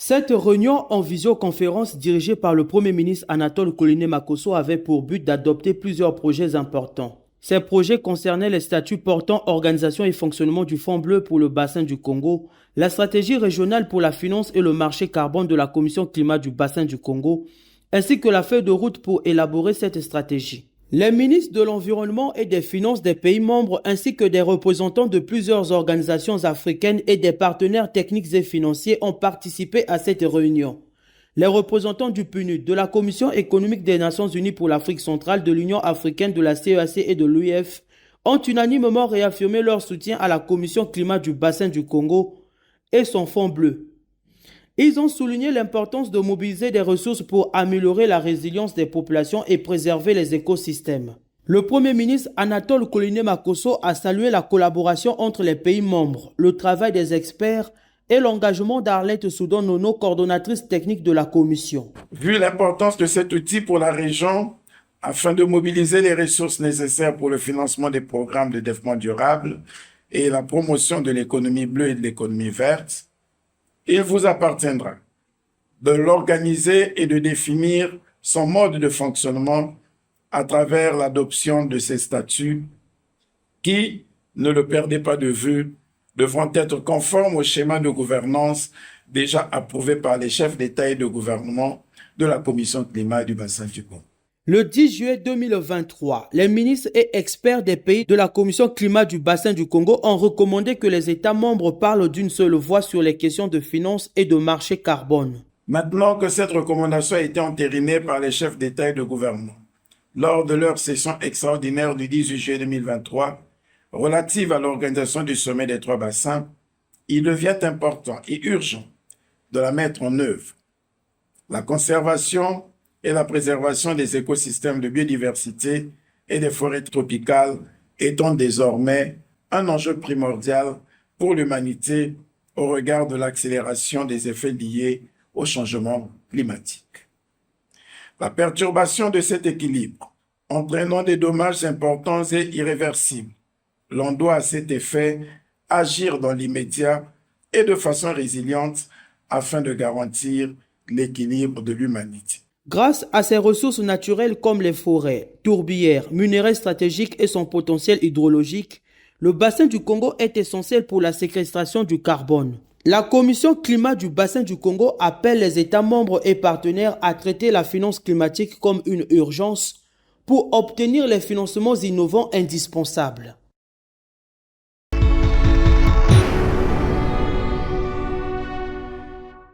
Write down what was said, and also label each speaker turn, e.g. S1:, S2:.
S1: Cette réunion en visioconférence dirigée par le Premier ministre Anatole Kouliné-Makosso avait pour but d'adopter plusieurs projets importants. Ces projets concernaient les statuts portant organisation et fonctionnement du Fonds bleu pour le bassin du Congo, la stratégie régionale pour la finance et le marché carbone de la Commission climat du bassin du Congo, ainsi que la feuille de route pour élaborer cette stratégie. Les ministres de l'Environnement et des Finances des pays membres ainsi que des représentants de plusieurs organisations africaines et des partenaires techniques et financiers ont participé à cette réunion. Les représentants du PNUD, de la Commission économique des Nations Unies pour l'Afrique centrale, de l'Union africaine, de la CEAC et de l'UEF ont unanimement réaffirmé leur soutien à la Commission climat du bassin du Congo et son fonds bleu. Ils ont souligné l'importance de mobiliser des ressources pour améliorer la résilience des populations et préserver les écosystèmes. Le Premier ministre Anatole Kouliné-Makosso a salué la collaboration entre les pays membres, le travail des experts et l'engagement d'Arlette Soudan-Nono, coordonnatrice technique de la Commission.
S2: Vu l'importance de cet outil pour la région, afin de mobiliser les ressources nécessaires pour le financement des programmes de développement durable et la promotion de l'économie bleue et de l'économie verte, il vous appartiendra de l'organiser et de définir son mode de fonctionnement à travers l'adoption de ces statuts qui, ne le perdez pas de vue, devront être conformes au schéma de gouvernance déjà approuvé par les chefs d'État et de gouvernement de la Commission climat du bassin du Congo.
S1: Le 10 juillet 2023, les ministres et experts des pays de la Commission climat du bassin du Congo ont recommandé que les États membres parlent d'une seule voix sur les questions de finances et de marché carbone.
S2: Maintenant que cette recommandation a été entérinée par les chefs d'État et de gouvernement, lors de leur session extraordinaire du 18 juillet 2023, relative à l'organisation du sommet des trois bassins, il devient important et urgent de la mettre en œuvre. La conservation et la préservation des écosystèmes de biodiversité et des forêts tropicales étant désormais un enjeu primordial pour l'humanité au regard de l'accélération des effets liés au changement climatique. La perturbation de cet équilibre, entraînant des dommages importants et irréversibles, l'on doit à cet effet agir dans l'immédiat et de façon résiliente afin de garantir l'équilibre de l'humanité.
S1: Grâce à ses ressources naturelles comme les forêts, tourbières, minerais stratégiques et son potentiel hydrologique, le bassin du Congo est essentiel pour la séquestration du carbone. La Commission climat du bassin du Congo appelle les États membres et partenaires à traiter la finance climatique comme une urgence pour obtenir les financements innovants indispensables.